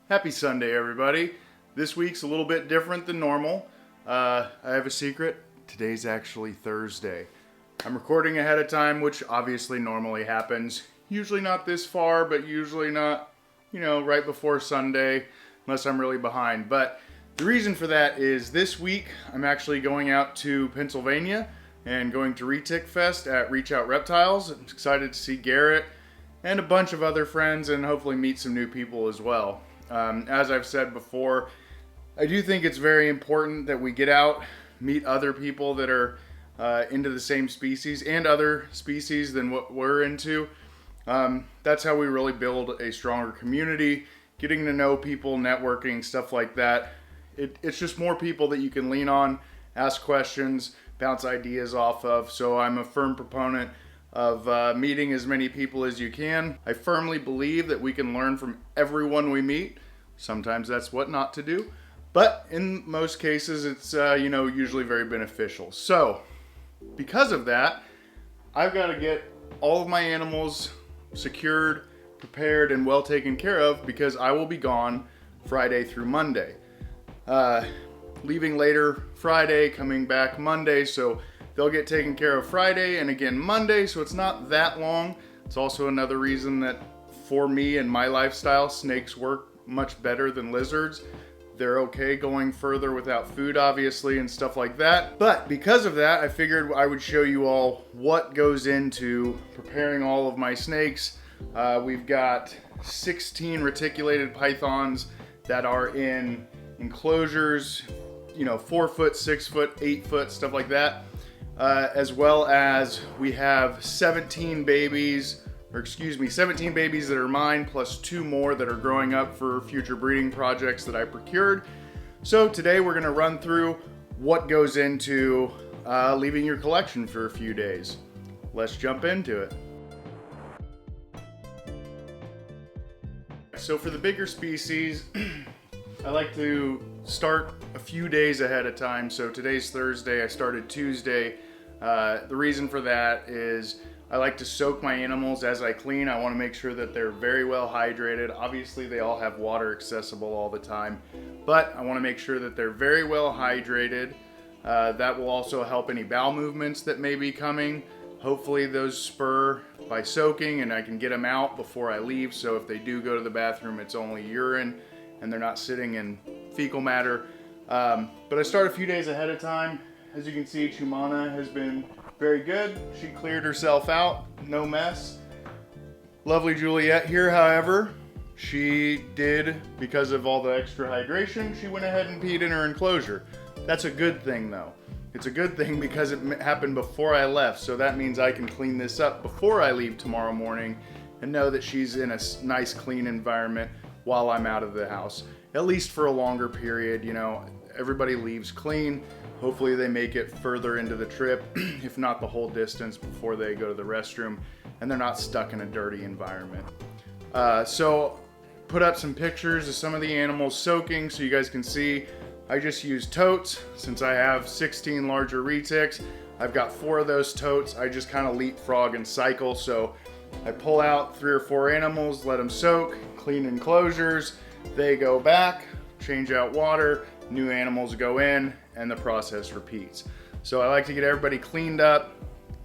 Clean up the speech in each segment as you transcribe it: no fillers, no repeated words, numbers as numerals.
Happy Sunday, everybody. This week's a little bit different than normal. I have a secret. Today's actually Thursday. I'm recording ahead of time, which obviously normally happens. Usually not this far, but usually not, right before Sunday, unless I'm really behind. But the reason for that is this week I'm actually going out to Pennsylvania and going to Retic Fest at Reach Out Reptiles. I'm excited to see Garrett and a bunch of other friends and hopefully meet some new people as well. As I've said before, I do think it's very important that we get out, meet other people that are into the same species and other species than what we're into. That's how we really build a stronger community, getting to know people, networking, stuff like that. It's just more people that you can lean on, ask questions, bounce ideas off of. So I'm a firm proponent of meeting as many people as you can. I firmly believe that we can learn from everyone we meet. Sometimes that's what not to do, but in most cases it's usually very beneficial. So because of that, I've got to get all of my animals secured, prepared, and well taken care of because I will be gone Friday through Monday. Leaving later Friday, coming back Monday, so they'll get taken care of Friday and again Monday, so it's not that long. It's also another reason that for me and my lifestyle, snakes work much better than lizards. They're okay going further without food, obviously, and stuff like that. But because of that, I figured I would show you all what goes into preparing all of my snakes. We've got 16 reticulated pythons that are in enclosures, 4 foot, 6 foot, 8 foot, stuff like that. As well as we have 17 babies that are mine, plus 2 more that are growing up for future breeding projects that I procured. So today we're gonna run through what goes into leaving your collection for a few days. Let's jump into it. So for the bigger species, I like to start a few days ahead of time. So today's Thursday, I started Tuesday. The reason for that is I like to soak my animals as I clean. I want to make sure that they're very well hydrated. Obviously they all have water accessible all the time, but I want to make sure that they're very well hydrated. That will also help any bowel movements that may be coming. Hopefully those spur by soaking and I can get them out before I leave. So if they do go to the bathroom, it's only urine and they're not sitting in fecal matter. But I start a few days ahead of time. As you can see, Chumana has been very good. She cleared herself out, no mess. Lovely Juliet here, however, she did, because of all the extra hydration, she went ahead and peed in her enclosure. That's a good thing though. It's a good thing because it happened before I left, so that means I can clean this up before I leave tomorrow morning and know that she's in a nice clean environment while I'm out of the house, at least for a longer period. Everybody leaves clean. Hopefully they make it further into the trip, if not the whole distance, before they go to the restroom, and they're not stuck in a dirty environment. So put up some pictures of some of the animals soaking so you guys can see. I just use totes. Since I have 16 larger retics, I've got 4 of those totes. I just kind of leapfrog and cycle. So I pull out 3 or 4 animals, let them soak, clean enclosures, they go back, change out water, new animals go in, and the process repeats. So I like to get everybody cleaned up.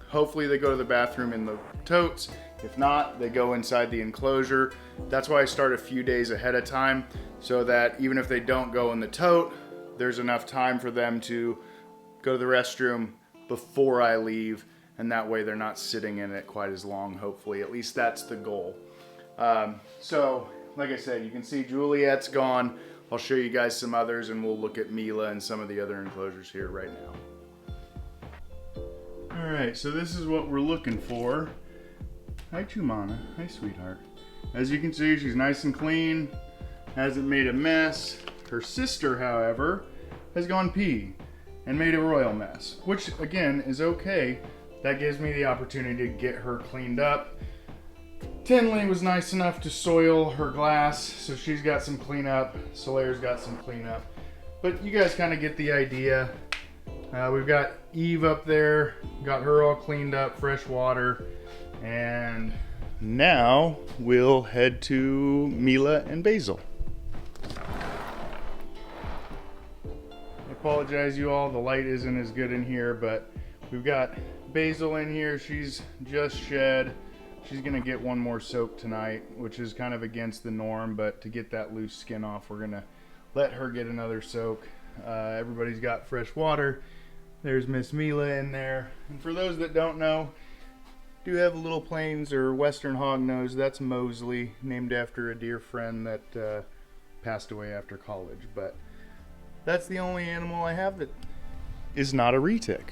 Hopefully they go to the bathroom in the totes. If not, they go inside the enclosure. That's why I start a few days ahead of time, so that even if they don't go in the tote, there's enough time for them to go to the restroom before I leave, and that way they're not sitting in it quite as long, hopefully. At least that's the goal. So like I said, you can see Juliet's gone. I'll show you guys some others and we'll look at Mila and some of the other enclosures here right now. All right, so this is what we're looking for. Hi Chumana, hi sweetheart. As you can see, she's nice and clean, hasn't made a mess. Her sister, however, has gone pee and made a royal mess, which again is okay. That gives me the opportunity to get her cleaned up. Tinley was nice enough to soil her glass, so she's got some cleanup. Solaire's got some cleanup. But you guys kind of get the idea. We've got Eve up there, got her all cleaned up, fresh water. And now we'll head to Mila and Basil. apologize, you all. The light isn't as good in here, but we've got Basil in here. She's just shed. She's gonna get one more soak tonight, which is kind of against the norm, but to get that loose skin off, we're gonna let her get another soak. Everybody's got fresh water. There's Miss Mila in there. And for those that don't know, do have a little plains or western hognose. That's Mosley, named after a dear friend that passed away after college. But that's the only animal I have that is not a retic.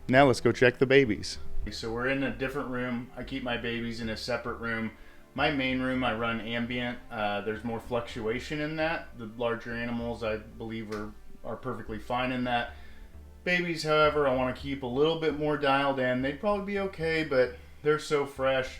Now let's go check the babies. So we're in a different room. I keep my babies in a separate room. My main room, I run ambient. There's more fluctuation in that. The larger animals, I believe, are perfectly fine in that. Babies, however, I want to keep a little bit more dialed in. They'd probably be okay, but they're so fresh.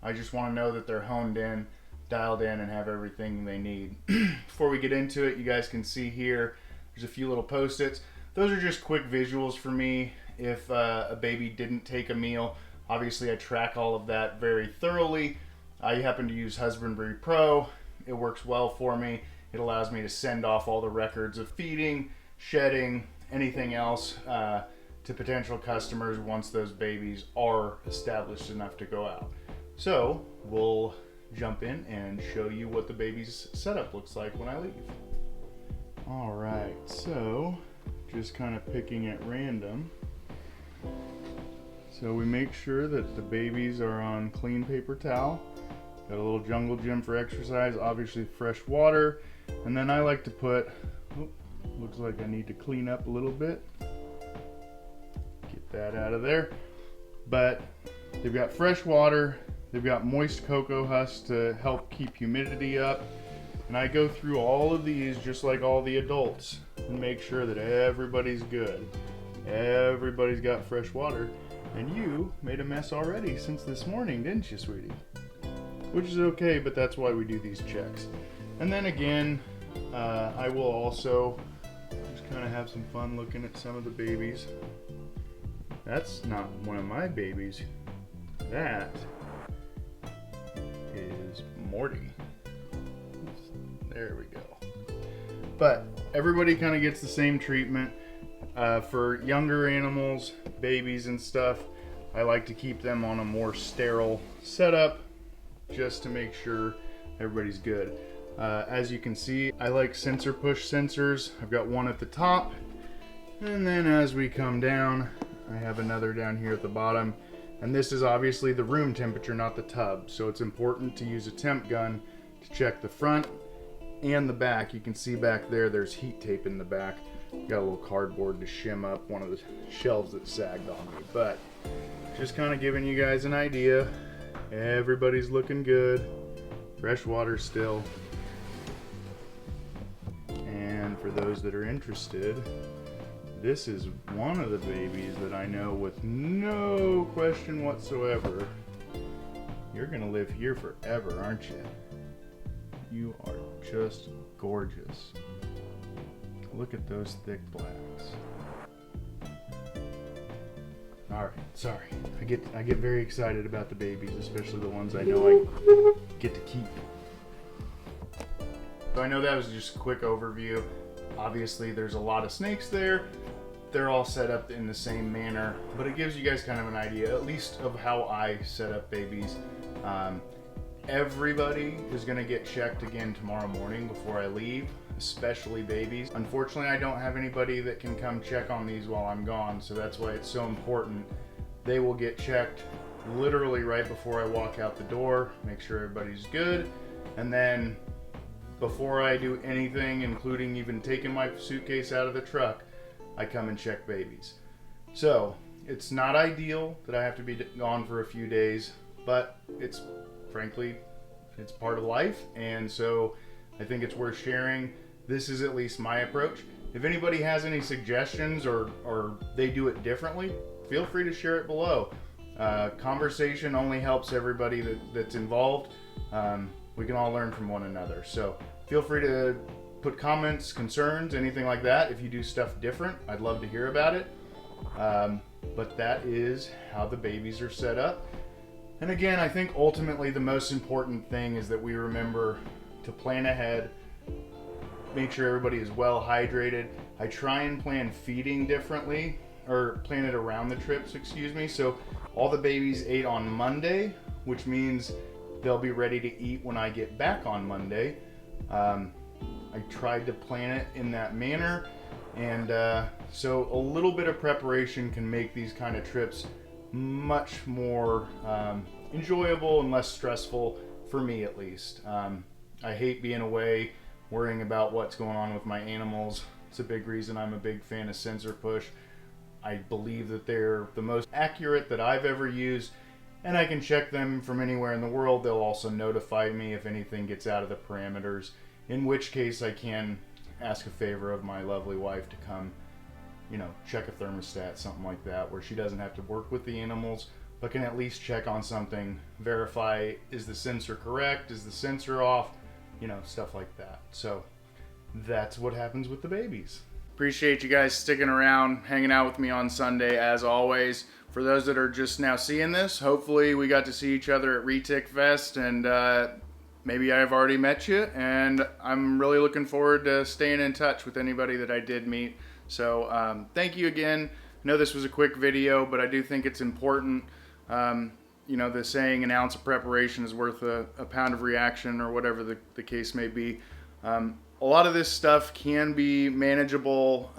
I just want to know that they're honed in, dialed in, and have everything they need. Before we get into it, you guys can see here, there's a few little post-its. Those are just quick visuals for me if a baby didn't take a meal. Obviously, I track all of that very thoroughly. I happen to use Husbandry Pro. It works well for me. It allows me to send off all the records of feeding, shedding, anything else to potential customers once those babies are established enough to go out. So we'll jump in and show you what the baby's setup looks like when I leave. All right, so just kind of picking at random. So we make sure that the babies are on clean paper towel. Got a little jungle gym for exercise, obviously fresh water. And then I like to put, looks like I need to clean up a little bit. Get that out of there. But they've got fresh water. They've got moist cocoa husk to help keep humidity up. And I go through all of these just like all the adults and make sure that everybody's good. Everybody's got fresh water. And you made a mess already since this morning, didn't you, sweetie? Which is okay, but that's why we do these checks. And then again, I will also just kind of have some fun looking at some of the babies. That's not one of my babies. That is Morty. There we go. But everybody kind of gets the same treatment. For younger animals, babies and stuff, I like to keep them on a more sterile setup just to make sure everybody's good. As you can see, I like sensor push sensors. I've got one at the top, and then as we come down, I have another down here at the bottom. And this is obviously the room temperature, not the tub. So it's important to use a temp gun to check the front and the back. You can see back there, there's heat tape in the back. Got a little cardboard to shim up one of the shelves that sagged on me. But just kind of giving you guys an idea. Everybody's looking good. Fresh water still. And for those that are interested, this is one of the babies that I know with no question whatsoever, you're gonna live here forever, aren't you? You are just gorgeous. Look at those thick blacks. All right, sorry. I get very excited about the babies, especially the ones I know I get to keep. So I know that was just a quick overview. Obviously, there's a lot of snakes there. They're all set up in the same manner, but it gives you guys kind of an idea, at least of how I set up babies. Everybody is gonna get checked again tomorrow morning before I leave, especially babies. Unfortunately, I don't have anybody that can come check on these while I'm gone, so that's why it's so important. They will get checked literally right before I walk out the door, make sure everybody's good, and then before I do anything, including even taking my suitcase out of the truck, I come and check babies. So it's not ideal that I have to be gone for a few days, but it's frankly, it's part of life, and so I think it's worth sharing. This is at least my approach. If anybody has any suggestions or they do it differently, feel free to share it below. Conversation only helps everybody that's involved. We can all learn from one another. So feel free to put comments, concerns, anything like that. If you do stuff different, I'd love to hear about it. But that is how the babies are set up. And again, I think ultimately the most important thing is that we remember to plan ahead, make sure everybody is well hydrated. I try and plan feeding differently, or plan it around the trips, excuse me. So all the babies ate on Monday, which means they'll be ready to eat when I get back on Monday. I tried to plan it in that manner, and so a little bit of preparation can make these kind of trips much more enjoyable and less stressful, for me at least. I hate being away worrying about what's going on with my animals. It's a big reason I'm a big fan of sensor push. I believe that they're the most accurate that I've ever used, and I can check them from anywhere in the world. They'll also notify me if anything gets out of the parameters, in which case I can ask a favor of my lovely wife to come, check a thermostat, something like that, where she doesn't have to work with the animals, but can at least check on something, verify, is the sensor correct, is the sensor off, stuff like that. So that's what happens with the babies. Appreciate you guys sticking around, hanging out with me on Sunday as always. For those that are just now seeing this, hopefully we got to see each other at Retic Fest, and maybe I've already met you, and I'm really looking forward to staying in touch with anybody that I did meet. So thank you again. I know this was a quick video, but I do think it's important. The saying, an ounce of preparation is worth a pound of reaction, or whatever the case may be. A lot of this stuff can be manageable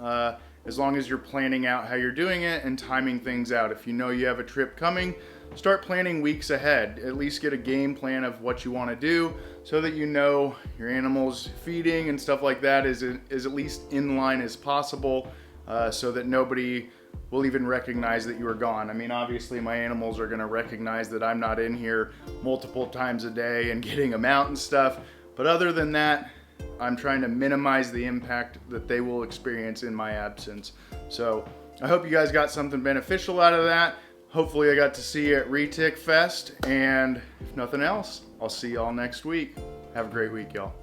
as long as you're planning out how you're doing it and timing things out. If you know you have a trip coming, start planning weeks ahead. At least get a game plan of what you want to do, so that your animals feeding and stuff like that is at least in line as possible, so that nobody will even recognize that you are gone. I mean, obviously my animals are going to recognize that I'm not in here multiple times a day and getting them out and stuff, but other than that, I'm trying to minimize the impact that they will experience in my absence. So I hope you guys got something beneficial out of that. Hopefully I got to see you at Retic Fest, and if nothing else, I'll see y'all next week. Have a great week, y'all.